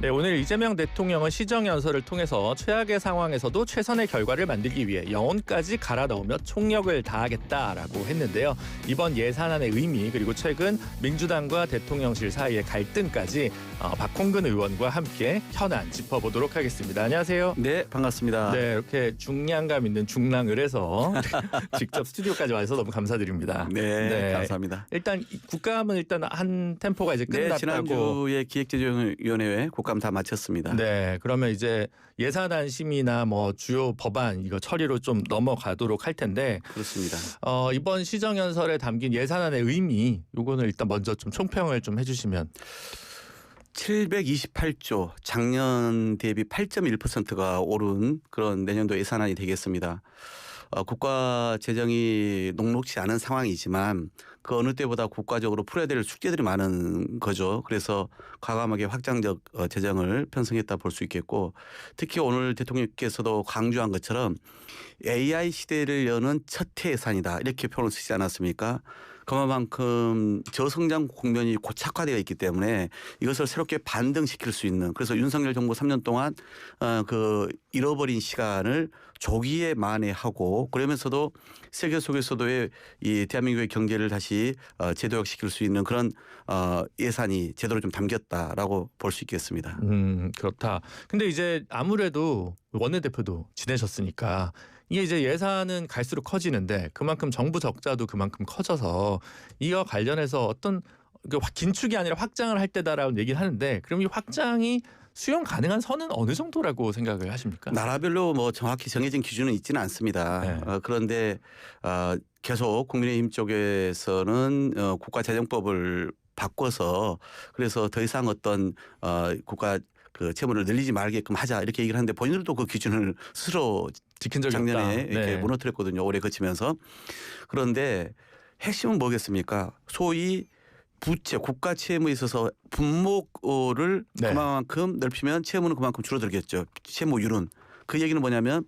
네, 오늘 이재명 대통령은 시정연설을 통해서 최악의 상황에서도 최선의 결과를 만들기 위해 영혼까지 갈아 넣으며 총력을 다하겠다라고 했는데요. 이번 예산안의 의미 그리고 최근 민주당과 대통령실 사이의 갈등까지 박홍근 의원과 함께 현안 짚어보도록 하겠습니다. 안녕하세요. 네, 반갑습니다. 네, 이렇게 중량감 있는 중랑을 해서 직접 스튜디오까지 와서 너무 감사드립니다. 네, 감사합니다. 일단 국감은 일단 한 템포가 이제 끝났다고. 네, 지난주에 기획재정위원회 국감 다 마쳤습니다. 네, 그러면 이제 예산안 심의나 뭐 주요 법안 이거 처리로 좀 넘어가도록 할 텐데. 그렇습니다. 이번 시정연설에 담긴 예산안의 의미 요거는 일단 먼저 좀 총평을 좀 해주시면. 728조 작년 대비 8.1%가 오른 그런 내년도 예산안이 되겠습니다. 국가 재정이 녹록지 않은 상황이지만 그 어느 때보다 국가적으로 풀어야 될 숙제들이 많은 거죠. 그래서 과감하게 확장적 재정을 편성했다 볼 수 있겠고, 특히 오늘 대통령께서도 강조한 것처럼 AI 시대를 여는 첫 예산이다 이렇게 표현을 쓰지 않았습니까? 그만큼 저성장 국면이 고착화되어 있기 때문에 이것을 새롭게 반등시킬 수 있는, 그래서 윤석열 정부 3년 동안 그 잃어버린 시간을 조기에 만회하고, 그러면서도 세계 속에서도의 이 대한민국의 경제를 다시 재도약시킬 수 있는 그런 예산이 제대로 좀 담겼다라고 볼 수 있겠습니다. 그렇다. 근데 이제 아무래도 원내대표도 지내셨으니까 이게 이제 예산은 갈수록 커지는데 그만큼 정부 적자도 그만큼 커져서 이와 관련해서 어떤 긴축이 아니라 확장을 할 때다라고 얘기를 하는데, 그럼 이 확장이 수용 가능한 선은 어느 정도라고 생각을 하십니까? 나라별로 뭐 정확히 정해진 기준은 있지는 않습니다. 네. 그런데 계속 국민의힘 쪽에서는 국가재정법을 바꿔서 그래서 더 이상 어떤 국가 그 채무를 늘리지 말게끔 하자 이렇게 얘기를 하는데, 본인들도 그 기준을 스스로 지킨 적이 작년에 없다. 이렇게 네. 무너뜨렸거든요. 올해 거치면서. 그런데 핵심은 뭐겠습니까? 소위 부채, 국가 채무에 있어서 분모를 네. 그만큼 넓히면 채무는 그만큼 줄어들겠죠. 채무율은. 그 얘기는 뭐냐면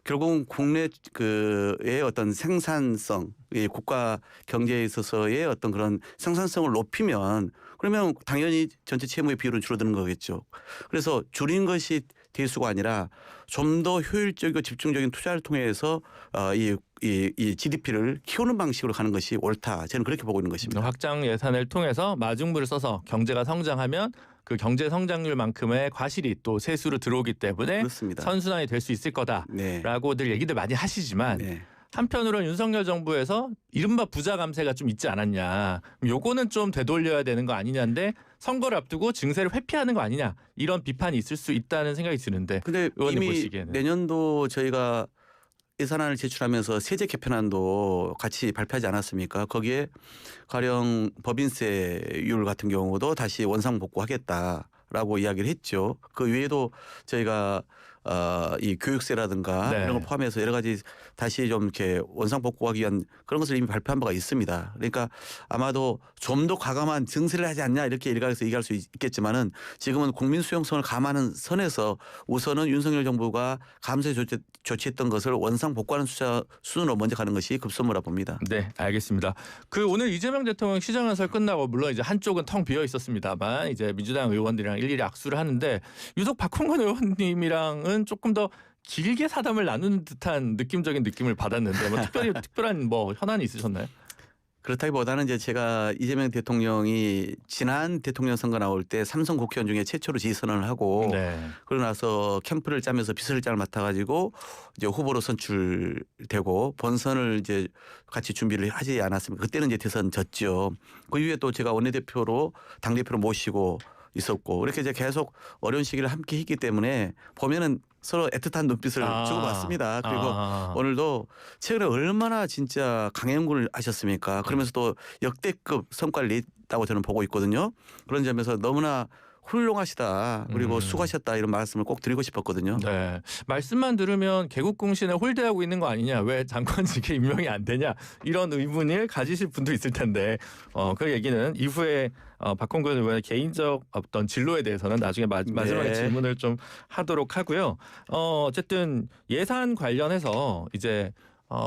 결국은 국내 그의 어떤 생산성, 이 국가 경제에 있어서의 어떤 그런 생산성을 높이면 그러면 당연히 전체 채무의 비율은 줄어드는 거겠죠. 그래서 줄인 것이 대수가 아니라 좀 더 효율적이고 집중적인 투자를 통해서 이 GDP를 키우는 방식으로 가는 것이 옳다. 저는 그렇게 보고 있는 것입니다. 확장 예산을 통해서 마중물을 써서 경제가 성장하면 그 경제 성장률만큼의 과실이 또 세수로 들어오기 때문에 그렇습니다. 선순환이 될 수 있을 거다라고들 얘기들 많이 하시지만 네. 한편으로는 윤석열 정부에서 이른바 부자 감세가 좀 있지 않았냐, 요거는 좀 되돌려야 되는 거 아니냐인데 선거를 앞두고 증세를 회피하는 거 아니냐, 이런 비판이 있을 수 있다는 생각이 드는데. 근데 이미 보시기에는. 내년도 저희가 예산안을 제출하면서 세제 개편안도 같이 발표하지 않았습니까? 거기에 가령 법인세율 같은 경우도 다시 원상 복구하겠다라고 이야기를 했죠. 그 외에도 저희가 이 교육세라든가 네. 이런 걸 포함해서 여러 가지 다시 좀 이렇게 원상 복구하기 위한 그런 것을 이미 발표한 바가 있습니다. 그러니까 아마도 좀 더 과감한 증세를 하지 않냐 이렇게 일각에서 얘기할 수 있겠지만은 지금은 국민 수용성을 감하는 선에서 우선은 윤석열 정부가 감세 조치했던 것을 원상 복구하는 수준으로 먼저 가는 것이 급선무라 봅니다. 네, 알겠습니다. 그 오늘 이재명 대통령 시정연설 끝나고 물론 이제 한쪽은 텅 비어 있었습니다만 이제 민주당 의원들이랑 일일이 악수를 하는데 유독 박홍근 의원님이랑은 조금 더 길게 사담을 나누는 듯한 느낌적인 느낌을 받았는데 뭐 특별한 뭐 현안이 있으셨나요? 그렇다기보다는 이제 제가 이재명 대통령이 지난 대통령 선거 나올 때 삼성 국회의원 중에 최초로 지지선언을 하고 네. 그러고 나서 캠프를 짜면서 비서실장을 맡아가지고 이제 후보로 선출되고 본선을 이제 같이 준비를 하지 않았습니까? 그때는 이제 대선 졌죠. 그 이후에 또 제가 원내대표로 당대표로 모시고 있었고 이렇게 이제 계속 어려운 시기를 함께 했기 때문에 보면은 서로 애틋한 눈빛을 주고받습니다. 그리고 오늘도 최근에 얼마나 진짜 강행군을 하셨습니까? 그러면서 또 역대급 성과를 냈다고 저는 보고 있거든요. 그런 점에서 너무나 훌륭하시다. 그리고 수고하셨다. 이런 말씀을 꼭 드리고 싶었거든요. 네. 말씀만 들으면 개국공신에 홀대하고 있는 거 아니냐, 왜 장관직에 임명이 안 되냐, 이런 의문을 가지실 분도 있을 텐데 그 얘기는 이후에 박홍근 의원의 개인적 어떤 진로에 대해서는 나중에 마지막에 질문을 좀 하도록 하고요. 어쨌든 예산 관련해서 이제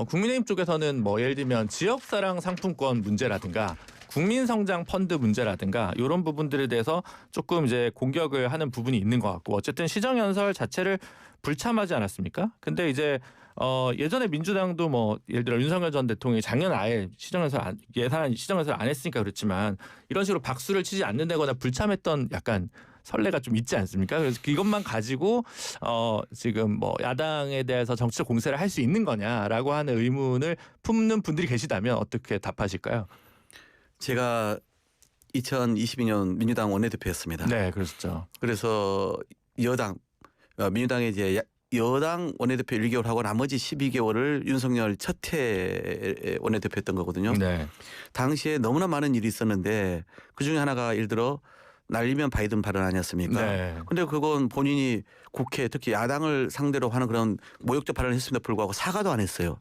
국민의힘 쪽에서는 뭐 예를 들면 지역사랑 상품권 문제라든가 국민성장 펀드 문제라든가 이런 부분들에 대해서 조금 이제 공격을 하는 부분이 있는 것 같고 어쨌든 시정연설 자체를 불참하지 않았습니까? 근데 이제 예전에 민주당도 뭐 예를 들어 윤석열 전 대통령이 작년 아예 예산 시정연설 안 했으니까 그렇지만 이런 식으로 박수를 치지 않는다거나 불참했던 약간 선례가 좀 있지 않습니까? 그래서 이것만 가지고 지금 뭐 야당에 대해서 정치적 공세를 할 수 있는 거냐라고 하는 의문을 품는 분들이 계시다면 어떻게 답하실까요? 제가 2022년 민주당 원내대표였습니다. 네, 그렇죠. 그래서 여당 민주당의 이제 여당 원내대표 1개월 하고 나머지 12개월을 윤석열 첫해 원내대표였던 거거든요. 네. 당시에 너무나 많은 일이 있었는데 그중에 하나가 예를 들어 날리면 바이든 발언 아니었습니까? 네. 근데 그건 본인이 국회 특히 야당을 상대로 하는 그런 모욕적 발언을 했음에도 불구하고 사과도 안 했어요.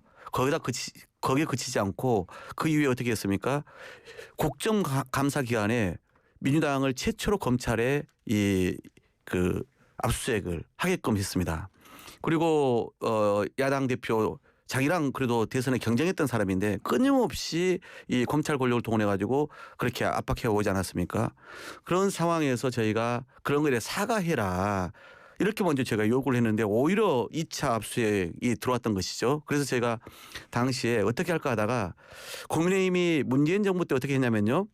거기에 그치지 않고 그 이후에 어떻게 했습니까? 국정감사 기간에 민주당을 최초로 검찰에 그 압수수색을 하게끔 했습니다. 그리고 야당 대표 자기랑 그래도 대선에 경쟁했던 사람인데 끊임없이 이 검찰 권력을 동원해 가지고 그렇게 압박해 오지 않았습니까? 그런 상황에서 저희가 그런 거에 사과해라. 이렇게 먼저 제가 요구를 했는데 오히려 2차 압수수색이 들어왔던 것이죠. 그래서 제가 당시에 어떻게 할까 하다가 국민의힘이 문재인 정부 때 어떻게 했냐면요.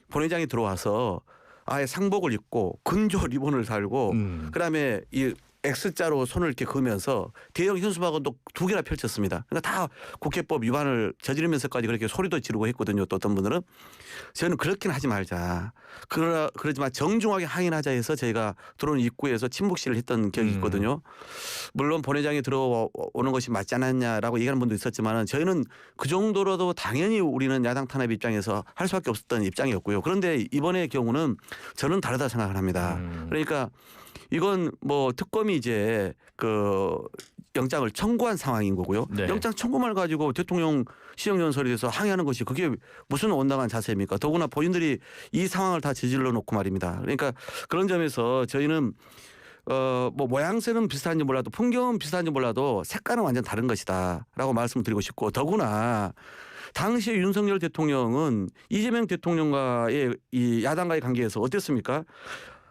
본회의장에 들어와서 아예 상복을 입고 근조 리본을 달고 그다음에 이 X자로 손을 이렇게 그으면서 대형 현수막은 두 개나 펼쳤습니다. 그러니까 다 국회법 위반을 저지르면서까지 그렇게 소리도 지르고 했거든요. 또 어떤 분들은 저는 그렇게는 하지 말자. 그러지만 정중하게 항의하자 해서 저희가 들어오는 입구에서 침묵 시위를 했던 기억이 있거든요. 물론 본회의장에 들어오는 것이 맞지 않았냐라고 얘기하는 분도 있었지만 저희는 그 정도로도 당연히 우리는 야당 탄압 입장에서 할 수밖에 없었던 입장이었고요. 그런데 이번의 경우는 저는 다르다 생각을 합니다. 그러니까 이건 뭐 특검이 이제 그 영장을 청구한 상황인 거고요. 네. 영장 청구만 가지고 대통령 시정연설에 대해서 항의하는 것이 그게 무슨 온당한 자세입니까? 더구나 본인들이 이 상황을 다 저질러 놓고 말입니다. 그러니까 그런 점에서 저희는 뭐 모양새는 비슷한지 몰라도 풍경은 비슷한지 몰라도 색깔은 완전 다른 것이다라고 말씀을 드리고 싶고 더구나 당시에 윤석열 대통령은 이재명 대통령과의 이 야당과의 관계에서 어땠습니까?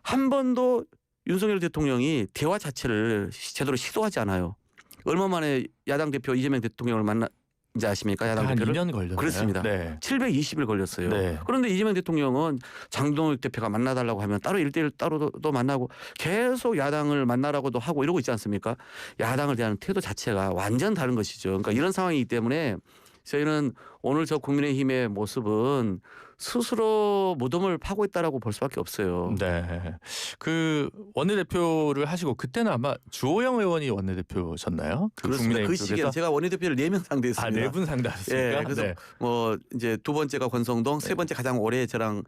한 번도 윤석열 대통령이 대화 자체를 제대로 시도하지 않아요. 얼마 만에 야당 대표 이재명 대통령을 만난지 아십니까? 야당 한 대표를? 2년 걸렸나요? 그렇습니다. 네. 720일 걸렸어요. 네. 그런데 이재명 대통령은 장동혁 대표가 만나달라고 하면 따로 1대1 따로도 만나고 계속 야당을 만나라고도 하고 이러고 있지 않습니까? 야당을 대한 태도 자체가 완전 다른 것이죠. 그러니까 이런 상황이기 때문에 저희는 오늘 저 국민의힘의 모습은 스스로 무덤을 파고 있다라고 볼 수밖에 없어요. 네. 그 원내대표를 하시고 그때는 아마 주호영 의원이 원내대표셨나요? 그 그렇습니다. 그 국민의힘 시기에 쪽에서? 제가 원내대표를 4명 상대했습니다. 4분 상대하셨습니까? 예, 그래서 네. 뭐 이제 두 번째가 권성동, 세 번째 가장 오래 저랑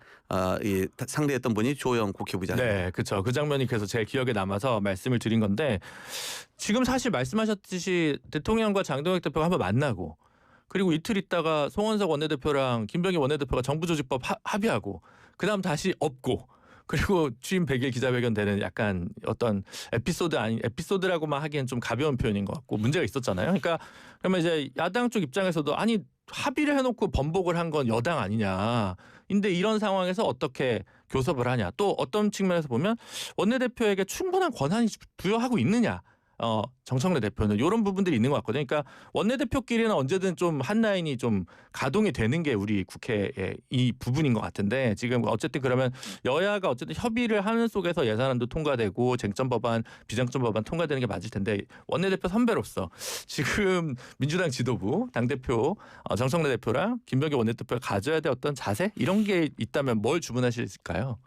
상대했던 분이 주호영 국회부장입니다. 네, 그렇죠. 그 장면이 그래서 제 기억에 남아서 말씀을 드린 건데 지금 사실 말씀하셨듯이 대통령과 장동혁 대표가 한번 만나고 그리고 이틀 있다가 송원석 원내대표랑 김병기 원내대표가 정부조직법 합의하고 그다음 다시 없고 그리고 취임 100일 기자회견 되는 약간 어떤 에피소드라고만 하기엔 좀 가벼운 표현인 것 같고 문제가 있었잖아요. 그러니까 그러면 이제 야당 쪽 입장에서도 아니 합의를 해놓고 번복을 한 건 여당 아니냐. 근데 이런 상황에서 어떻게 교섭을 하냐. 또 어떤 측면에서 보면 원내대표에게 충분한 권한이 부여하고 있느냐. 정청래 대표는 이런 부분들이 있는 것 같거든요. 그러니까 원내대표끼리는 언제든 좀 한 라인이 좀 가동이 되는 게 우리 국회의 이 부분인 것 같은데 지금 어쨌든 그러면 여야가 어쨌든 협의를 하는 속에서 예산안도 통과되고 쟁점 법안, 비쟁점 법안 통과되는 게 맞을 텐데 원내대표 선배로서 지금 민주당 지도부 당대표 정청래 대표랑 김병기 원내대표가 가져야 될 어떤 자세 이런 게 있다면 뭘 주문하실까요?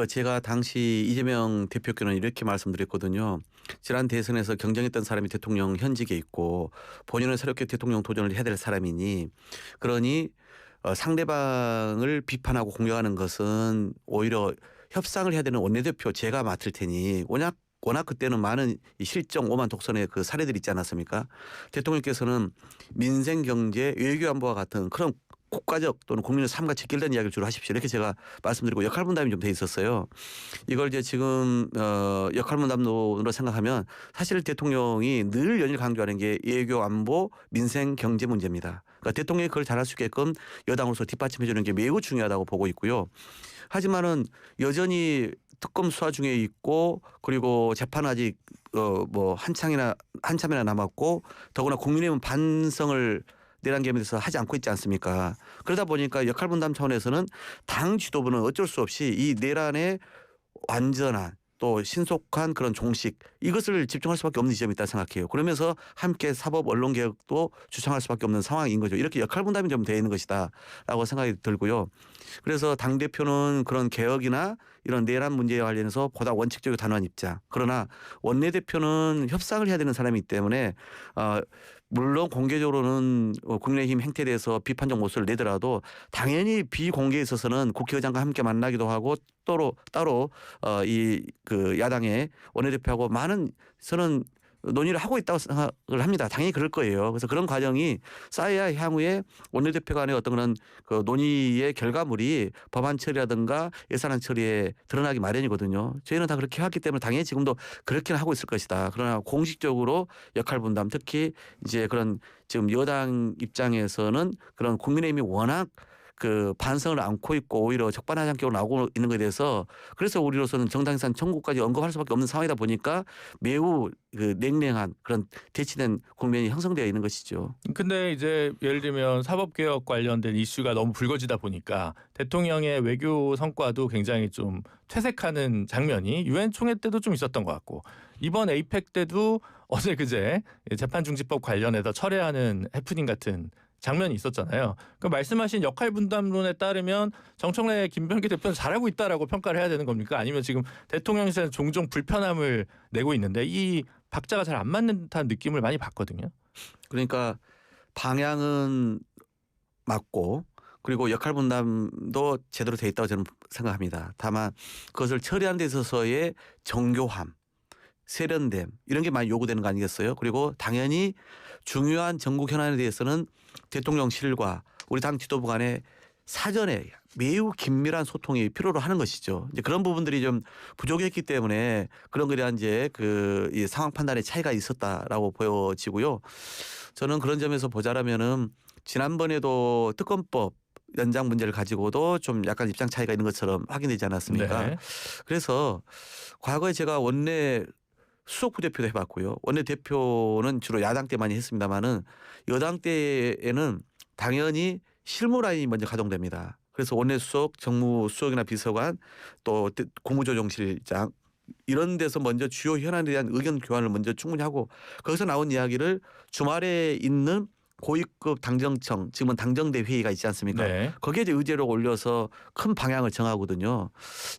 제가 당시 이재명 대표께는 이렇게 말씀드렸거든요. 지난 대선에서 경쟁했던 사람이 대통령 현직에 있고 본인은 새롭게 대통령 도전을 해야 될 사람이니 그러니 상대방을 비판하고 공격하는 것은 오히려 협상을 해야 되는 원내대표 제가 맡을 테니 워낙 그때는 많은 실정 오만 독선의 그 사례들이 있지 않았습니까? 대통령께서는 민생 경제 외교 안보와 같은 그런 국가적 또는 국민의 삶과 직결된 이야기를 주로 하십시오. 이렇게 제가 말씀드리고 역할 분담이 좀 돼 있었어요. 이걸 이제 지금 역할 분담론으로 생각하면 사실 대통령이 늘 연일 강조하는 게 외교, 안보, 민생, 경제 문제입니다. 그러니까 대통령이 그걸 잘할 수 있게끔 여당으로서 뒷받침해 주는 게 매우 중요하다고 보고 있고요. 하지만은 여전히 특검 수사 중에 있고 그리고 재판 아직 뭐 한참이나 남았고 더구나 국민의힘은 반성을 내란 계엄에 대해서 하지 않고 있지 않습니까? 그러다 보니까 역할 분담 차원에서는 당 지도부는 어쩔 수 없이 이 내란의 완전한 또 신속한 그런 종식 이것을 집중할 수밖에 없는 지점이 있다고 생각해요. 그러면서 함께 사법 언론 개혁도 주창할 수밖에 없는 상황인 거죠. 이렇게 역할 분담이 좀 되어 있는 것이다라고 생각이 들고요. 그래서 당대표는 그런 개혁이나 이런 내란 문제에 관련해서 보다 원칙적이고 단호한 입장. 그러나 원내대표는 협상을 해야 되는 사람이기 때문에 물론 공개적으로는 국민의힘 행태에 대해서 비판적 모습을 내더라도 당연히 비공개에 있어서는 국회의장과 함께 만나기도 하고 따로 이 그 야당의 원내대표하고 많은 저는 논의를 하고 있다고 생각을 합니다. 당연히 그럴 거예요. 그래서 그런 과정이 쌓여야 향후에 원내대표 간의 어떤 그런 그 논의의 결과물이 법안 처리라든가 예산안 처리에 드러나기 마련이거든요. 저희는 다 그렇게 해왔기 때문에 당연히 지금도 그렇게는 하고 있을 것이다. 그러나 공식적으로 역할 분담 특히 이제 그런 지금 여당 입장에서는 그런 국민의힘이 워낙 그 반성을 안고 있고 오히려 적반하장격으로 나오고 있는 것에 대해서 그래서 우리로서는 정당해산 청구까지 언급할 수밖에 없는 상황이다 보니까 매우 그 냉랭한 그런 대치된 국면이 형성되어 있는 것이죠. 근데 이제 예를 들면 사법개혁 관련된 이슈가 너무 불거지다 보니까 대통령의 외교 성과도 굉장히 좀 퇴색하는 장면이 유엔 총회 때도 좀 있었던 것 같고 이번 에이펙 때도 어제 그제 재판중지법 관련해서 철회하는 해프닝 같은 장면이 있었잖아요. 그 말씀하신 역할 분담론에 따르면 정청래 김병기 대표는 잘하고 있다라고 평가를 해야 되는 겁니까? 아니면 지금 대통령실에서 종종 불편함을 내고 있는데 이 박자가 잘 안 맞는 듯한 느낌을 많이 받거든요. 그러니까 방향은 맞고 그리고 역할 분담도 제대로 돼 있다고 저는 생각합니다. 다만 그것을 처리하는 데 있어서의 정교함, 세련됨 이런 게 많이 요구되는 거 아니겠어요? 그리고 당연히 중요한 전국 현안에 대해서는 대통령실과 우리 당 지도부 간에 사전에 매우 긴밀한 소통이 필요로 하는 것이죠. 이제 그런 부분들이 좀 부족했기 때문에 그런 거에 대한 이제 이 상황 판단의 차이가 있었다라고 보여지고요. 저는 그런 점에서 보자라면은 지난번에도 특검법 연장 문제를 가지고도 좀 약간 입장 차이가 있는 것처럼 확인되지 않았습니까? 네. 그래서 과거에 제가 원내 수석 부대표도 해봤고요. 원내대표는 주로 야당 때 많이 했습니다마는 여당 때에는 당연히 실무 라인이 먼저 가동됩니다. 그래서 원내수석, 정무수석이나 비서관 또 국무조정실장 이런 데서 먼저 주요 현안에 대한 의견 교환을 먼저 충분히 하고 거기서 나온 이야기를 주말에 있는 고위급 당정청 지금은 당정대 회의가 있지 않습니까? 네. 거기에 이제 의제로 올려서 큰 방향을 정하거든요.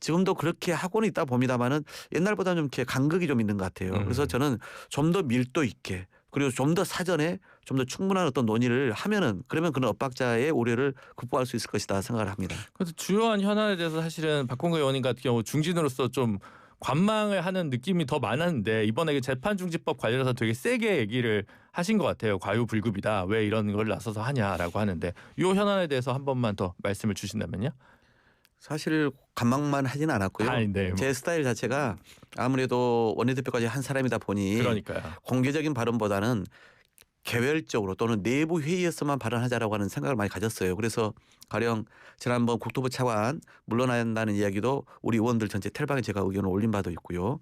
지금도 그렇게 하고는 있다 봅니다만은 옛날보다는 좀 이렇게 간극이 좀 있는 것 같아요. 그래서 저는 좀 더 밀도 있게 그리고 좀 더 사전에 좀 더 충분한 어떤 논의를 하면은 그러면 그런 엇박자의 우려를 극복할 수 있을 것이다 생각을 합니다. 그래서 주요한 현안에 대해서 사실은 박홍근 의원님 같은 경우 중진으로서 좀 관망을 하는 느낌이 더 많았는데 이번에 재판중지법 관련해서 되게 세게 얘기를 하신 것 같아요. 과유불급이다. 왜 이런 걸 나서서 하냐라고 하는데 이 현안에 대해서 한 번만 더 말씀을 주신다면요. 사실 관망만 하지는 않았고요. 네. 제 스타일 자체가 아무래도 원내대표까지 한 사람이다 보니 그러니까요. 공개적인 발언보다는 개별적으로 또는 내부 회의에서만 발언하자라고 하는 생각을 많이 가졌어요. 그래서 가령 지난번 국토부 차관 물러나야 한다는 이야기도 우리 의원들 전체 텔방에 제가 의견을 올린 바도 있고요.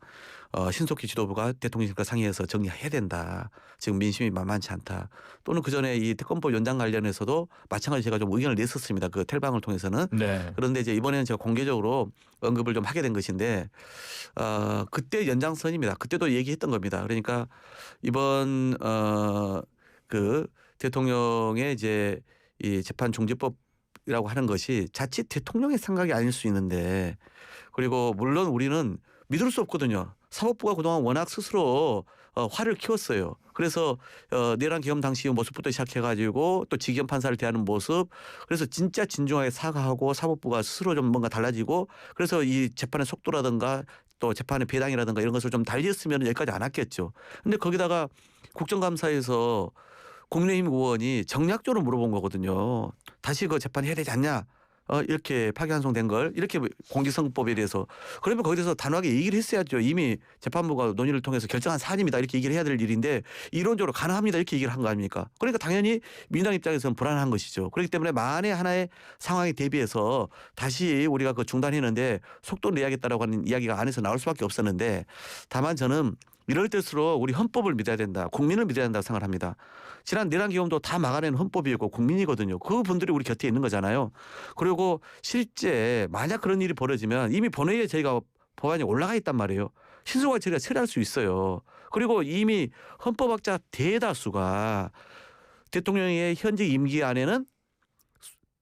신속히 지도부가 대통령실과 상의해서 정리해야 된다. 지금 민심이 만만치 않다. 또는 그전에 이 특검법 연장 관련해서도 마찬가지로 제가 좀 의견을 냈었습니다. 그 텔방을 통해서는. 네. 그런데 이제 이번에는 제가 공개적으로 언급을 좀 하게 된 것인데 그때 연장선입니다. 그때도 얘기했던 겁니다. 그러니까 이번 그 대통령의 이제 이 재판 중지법이라고 하는 것이 자칫 대통령의 생각이 아닐 수 있는데 그리고 물론 우리는 믿을 수 없거든요. 사법부가 그동안 워낙 스스로 화를 키웠어요. 그래서 내란 계엄 당시 모습부터 시작해가지고 또 지기현 판사를 대하는 모습 그래서 진짜 진중하게 사과하고 사법부가 스스로 좀 뭔가 달라지고 그래서 이 재판의 속도라든가 또 재판의 배당이라든가 이런 것을 좀 달리했으면 여기까지 안 왔겠죠. 근데 거기다가 국정감사에서 국민의힘 의원이 정략적으로 물어본 거거든요. 다시 그 재판해야 되지 않냐? 이렇게 파기환송된 걸 이렇게 공직선거법에 대해서 그러면 거기에 대해서 단호하게 얘기를 했어야죠. 이미 재판부가 논의를 통해서 결정한 사안입니다. 이렇게 얘기를 해야 될 일인데 이론적으로 가능합니다. 이렇게 얘기를 한 거 아닙니까? 그러니까 당연히 민주당 입장에서는 불안한 것이죠. 그렇기 때문에 만에 하나의 상황에 대비해서 다시 우리가 그 중단했는데 속도를 내야겠다라고 하는 이야기가 안에서 나올 수밖에 없었는데 다만 저는 이럴 때일수록 우리 헌법을 믿어야 된다. 국민을 믿어야 된다고 생각을 합니다. 지난 내란 기금도 다 막아내는 헌법이고 국민이거든요. 그분들이 우리 곁에 있는 거잖아요. 그리고 실제 만약 그런 일이 벌어지면 이미 본회의에 저희가 법안이 올라가 있단 말이에요. 신속하게 저희가 처리할 수 있어요. 그리고 이미 헌법학자 대다수가 대통령의 현직 임기 안에는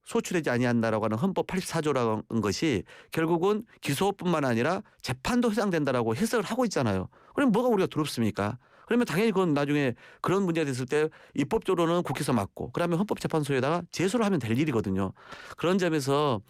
소출되지 아니한다라고 하는 헌법 84조라는 것이 결국은 기소뿐만 아니라 재판도 해당된다라고 해석을 하고 있잖아요. 그럼 뭐가 우리가 두렵습니까? 그러면 당연히 그건 나중에 그런 문제가 됐을 때 입법적으로는 국회에서 맞고 그러면 헌법재판소에다가 제소를 하면 될 일이거든요. 그런 점에서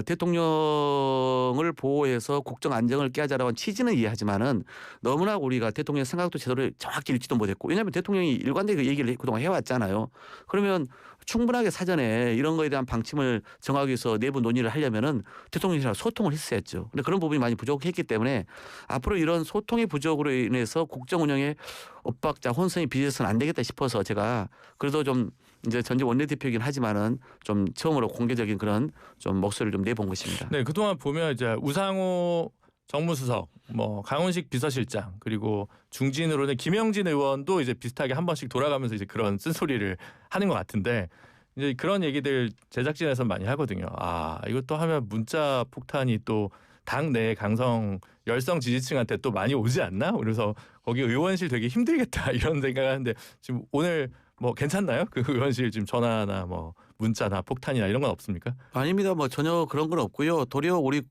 대통령을 보호해서 국정 안정을 깨하자라는 취지는 이해하지만은 너무나 우리가 대통령의 생각도 제대로 정확히 읽지도 못했고 왜냐하면 대통령이 일관되게 그 얘기를 그동안 해왔잖아요. 그러면 충분하게 사전에 이런 거에 대한 방침을 정하기 위해서 내부 논의를 하려면은 대통령이랑 소통을 했어야죠. 근데 그런 부분이 많이 부족했기 때문에 앞으로 이런 소통의 부족으로 인해서 국정 운영에 엇박자 혼선이 빚어서는 안 되겠다 싶어서 제가 그래도 좀 이제 전직 원내대표이긴 하지만은 좀 처음으로 공개적인 그런 좀 목소리를 좀 내본 것입니다. 네, 그동안 보면 이제 우상호 정무수석, 뭐 강훈식 비서실장 그리고 중진으로는 김영진 의원도 이제 비슷하게 한 번씩 돌아가면서 이제 그런 쓴소리를 하는 것 같은데 이제 그런 얘기들 제작진에서 많이 하거든요. 아, 이것도 하면 문자 폭탄이 또 당내 강성 열성 지지층한테 또 많이 오지 않나? 그래서 거기 의원실 되게 힘들겠다 이런 생각하는데 지금 오늘 뭐 괜찮나요? 그 의원실 지금 전화나 뭐 문자나 폭탄이나 이런 건 없습니까? 아닙니다. 뭐 전혀 그런 건 없고요. 도리어 우리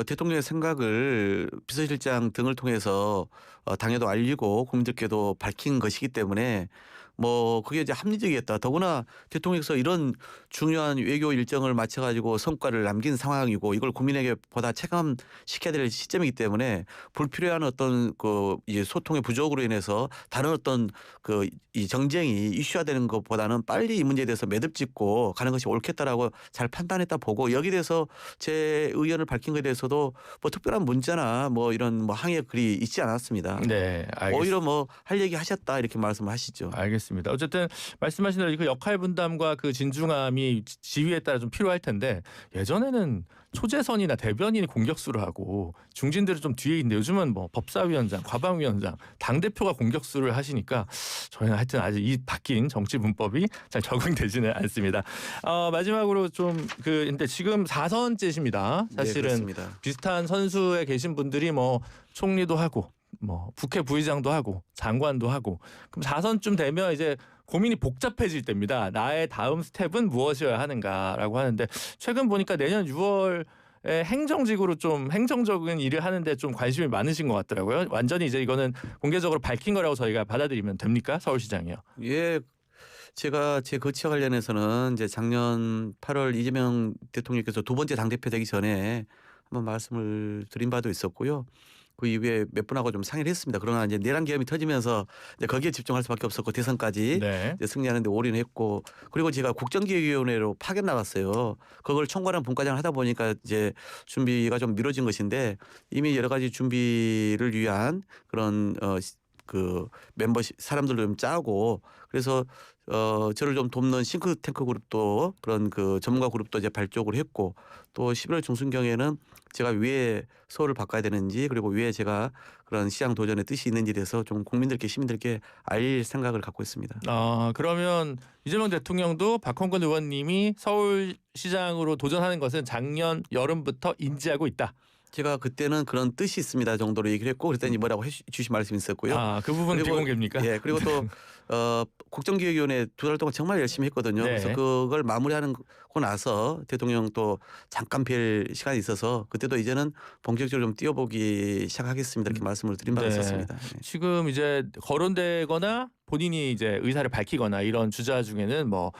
대통령의 생각을 비서실장 등을 통해서 당에도 알리고 국민들께도 밝힌 것이기 때문에 뭐 그게 이제 합리적이겠다. 더구나 대통령께서 이런 중요한 외교 일정을 마쳐가지고 성과를 남긴 상황이고 이걸 국민에게 보다 체감시켜야 될 시점이기 때문에 불필요한 어떤 그 이제 소통의 부족으로 인해서 다른 어떤 그 이 정쟁이 이슈화되는 것보다는 빨리 이 문제에 대해서 매듭짓고 가는 것이 옳겠다라고 잘 판단했다 보고 여기에 대해서 제 의견을 밝힌 것에 대해서도 뭐 특별한 문제나 뭐 이런 뭐 항의 글이 있지 않았습니다. 네, 알겠습니다. 오히려 뭐 할 얘기 하셨다 이렇게 말씀하시죠. 알겠습니다. 어쨌든 말씀하신 대로 그 역할 분담과 그 진중함이 지위에 따라 좀 필요할 텐데 예전에는 초재선이나 대변인이 공격수를 하고 중진들은 좀 뒤에 있는데 요즘은 뭐 법사위원장, 과방위원장, 당대표가 공격수를 하시니까 저희는 하여튼 아직 이 바뀐 정치 문법이 잘 적응되지는 않습니다. 마지막으로 좀 근데 지금 4선째십니다. 사실은 네, 그렇습니다. 비슷한 선수에 계신 분들이 뭐 총리도 하고 뭐 국회 부의장도 하고 장관도 하고 그럼 4선쯤 되면 이제 고민이 복잡해질 때입니다. 나의 다음 스텝은 무엇이어야 하는가라고 하는데 최근 보니까 내년 6월에 행정직으로 좀 행정적인 일을 하는데 좀 관심이 많으신 것 같더라고요. 완전히 이제 이거는 공개적으로 밝힌 거라고 저희가 받아들이면 됩니까? 서울시장이요. 예. 제가 제 거치와 관련해서는 이제 작년 8월 이재명 대통령께서 두 번째 당대표 되기 전에 한번 말씀을 드린 바도 있었고요. 그 이후에 몇 분하고 좀 상의를 했습니다. 그러나 이제 내란 계엄이 터지면서 이제 거기에 집중할 수밖에 없었고 대선까지 네. 이제 승리하는데 올인했고 그리고 제가 국정기획위원회로 파견 나갔어요. 그걸 총괄한 분과장을 하다 보니까 이제 준비가 좀 미뤄진 것인데 이미 여러 가지 준비를 위한 그런 그 멤버 사람들도 좀 짜고 그래서 저를 좀 돕는 싱크탱크 그룹도 그런 그 전문가 그룹도 이제 발족을 했고 또 11월 중순경에는 제가 왜 서울을 바꿔야 되는지 그리고 왜 제가 그런 시장 도전에 뜻이 있는지에 대해서 좀 국민들께 시민들께 알릴 생각을 갖고 있습니다. 그러면 이재명 대통령도 박홍근 의원님이 서울시장으로 도전하는 것은 작년 여름부터 인지하고 있다. 제가 그때는 그런 뜻이 있습니다 정도로 얘기를 했고 그랬더니 뭐라고 해주신 말씀이 있었고요. 그 부분 그리고, 비공개입니까? 예, 그리고 또 국정기획위원회 2달 동안 정말 열심히 했거든요. 네. 그래서 그걸 마무리하고 나서 대통령 또 잠깐 뵐 시간이 있어서 그때도 이제는 본격적으로 좀 뛰어보기 시작하겠습니다. 이렇게 말씀을 드린 바가 네. 있었습니다. 네. 지금 이제 거론되거나 본인이 이제 의사를 밝히거나 이런 주자 중에는 뭐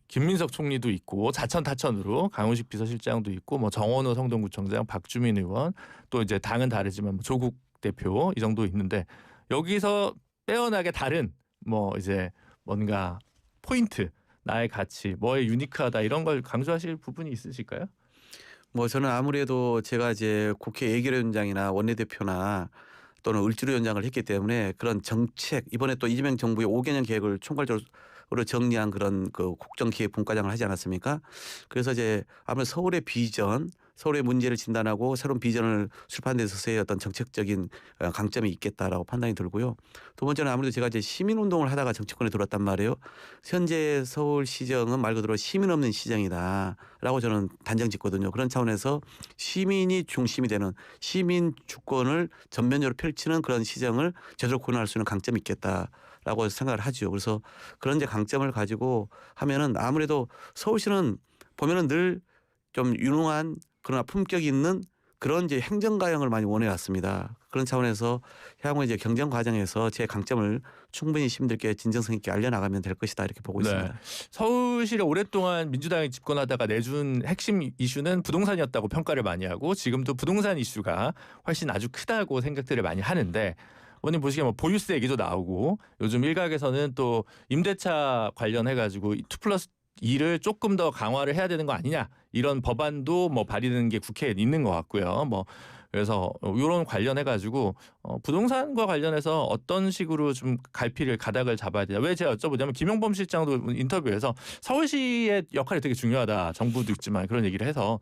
김민석 총리도 있고 자천타천으로 강훈식 비서실장도 있고 뭐 정원호 성동구청장, 박주민 의원 또 이제 당은 다르지만 뭐 조국 대표 이 정도 있는데 여기서 빼어나게 다른 뭐 이제 뭔가 포인트, 나의 가치, 뭐에 유니크하다 이런 걸 강조하실 부분이 있으실까요? 뭐 저는 아무래도 제가 이제 국회 예결위원장이나 원내대표나 또는 을지로위원장을 했기 때문에 그런 정책 이번에 또 이재명 정부의 5개년 계획을 총괄적으로 정리한 그런 그 국정기획분과장을 하지 않았습니까? 그래서 이제 아무래도 서울의 비전, 서울의 문제를 진단하고 새로운 비전을 수립하는 데 있어서의 어떤 정책적인 강점이 있겠다라고 판단이 들고요. 두 번째는 아무래도 제가 이제 시민운동을 하다가 정치권에 들어왔단 말이에요. 현재 서울시정은 말 그대로 시민 없는 시정이다라고 저는 단정 짓거든요. 그런 차원에서 시민이 중심이 되는 시민 주권을 전면적으로 펼치는 그런 시정을 제대로 구현할 수 있는 강점이 있겠다라고 생각을 하죠. 그래서 그런 이제 강점을 가지고 하면은 아무래도 서울시는 보면은 늘 좀 유능한 그러나 품격 있는 그런 이제 행정가형을 많이 원해 왔습니다. 그런 차원에서 향후 이제 경정 과정에서 제 강점을 충분히 시민들께 진정성 있게 알려나가면 될 것이다 이렇게 보고 있습니다. 서울시를 오랫동안 민주당이 집권하다가 내준 핵심 이슈는 부동산이었다고 평가를 많이 하고 지금도 부동산 이슈가 훨씬 아주 크다고 생각들을 많이 하는데 의원님 보시기에 뭐 보유세 얘기도 나오고 요즘 일각에서는 또 임대차 관련해가지고 2+2를 조금 더 강화를 해야 되는 거 아니냐 이런 법안도 뭐 발의되는 게 국회에 있는 것 같고요. 뭐 그래서 이런 관련해가지고 부동산과 관련해서 어떤 식으로 좀 갈피를 가닥을 잡아야 되냐. 왜 제가 여쭤보냐면 김용범 실장도 인터뷰에서 서울시의 역할이 되게 중요하다. 정부도 있지만 그런 얘기를 해서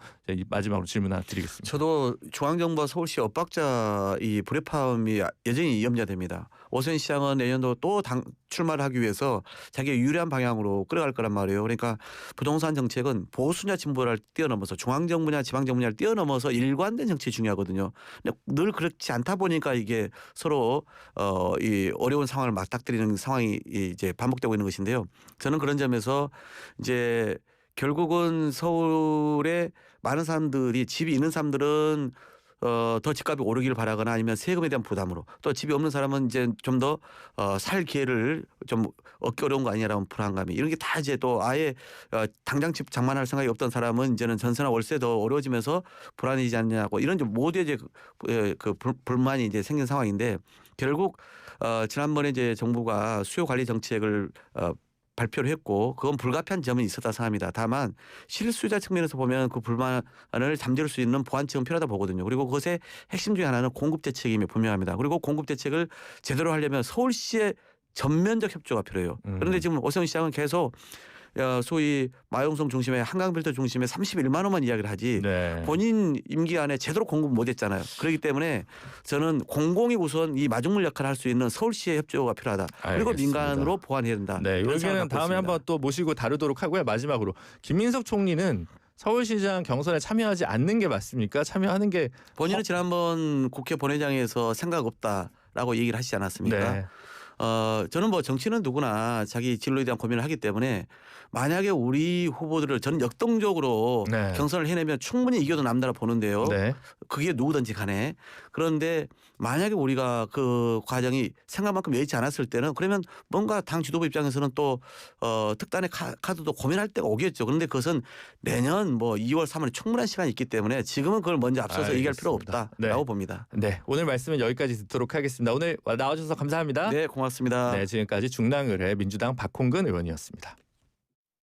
마지막으로 질문 하나 드리겠습니다. 저도 중앙정부와 서울시 엇박자 이 불협화음이 여전히 염려됩니다. 오세훈 시장은 내년도 또 출마를 하기 위해서 자기의 유리한 방향으로 끌어갈 거란 말이에요. 그러니까 부동산 정책은 보수냐 진보를 뛰어넘어서 중앙정부냐 지방정부냐를 뛰어넘어서 일관된 정책이 중요하거든요. 근데 늘 그렇지 않다 보니까 이게 서로 이 어려운 상황을 맞닥뜨리는 상황이 이제 반복되고 있는 것인데요. 저는 그런 점에서 이제 결국은 서울에 많은 사람들이 집이 있는 사람들은 더 집값이 오르기를 바라거나 아니면 세금에 대한 부담으로 또 집이 없는 사람은 이제 좀 더 살 기회를 좀 얻기 어려운 거 아니냐라는 불안감이 이런 게 다 이제 또 아예 당장 집 장만할 생각이 없던 사람은 이제는 전세나 월세 더 어려워지면서 불안해지지 않냐고 이런 좀 모두의 이제 그 불만이 이제 생긴 상황인데 결국 지난번에 이제 정부가 수요 관리 정책을 발표를 했고 그건 불가피한 점은 있었다 생각합니다. 다만 실수요자 측면에서 보면 그 불만을 잠재울 수 있는 보완책은 필요하다 보거든요. 그리고 그것의 핵심 중에 하나는 공급 대책임이 분명합니다. 그리고 공급 대책을 제대로 하려면 서울시의 전면적 협조가 필요해요. 그런데 지금 오세훈 시장은 계속 소위 마용성 중심의 한강빌더 중심의 31만 원만 이야기를 하지 네. 본인 임기 안에 제대로 공급 못했잖아요. 그렇기 때문에 저는 공공이 우선 이 마중물 역할을 할 수 있는 서울시의 협조가 필요하다. 그리고 알겠습니다. 민간으로 보완해야 된다. 네, 그런 생각을 여기는 갖고 다음에 있습니다. 한번 또 모시고 다루도록 하고요. 마지막으로 김민석 총리는 서울시장 경선에 참여하지 않는 게 맞습니까? 참여하는 게 본인은 지난번 국회 본회의장에서 생각 없다라고 얘기를 하시지 않았습니까? 네. 저는 뭐 정치는 누구나 자기 진로에 대한 고민을 하기 때문에 만약에 우리 후보들을 저는 역동적으로 네. 경선을 해내면 충분히 이겨도 남다라 보는데요. 네. 그게 누구든지 간에. 그런데 만약에 우리가 그 과정이 생각만큼 여의치 않았을 때는 그러면 뭔가 당 지도부 입장에서는 또 특단의 카드도 고민할 때가 오겠죠. 그런데 그것은 내년 뭐 2월 3월에 충분한 시간이 있기 때문에 지금은 그걸 먼저 앞서서 얘기할 필요가 알겠습니다. 없다라고 네. 봅니다. 네, 오늘 말씀은 여기까지 듣도록 하겠습니다. 오늘 나와주셔서 감사합니다. 네, 고맙습니다. 네, 지금까지 중랑을의 민주당 박홍근 의원이었습니다.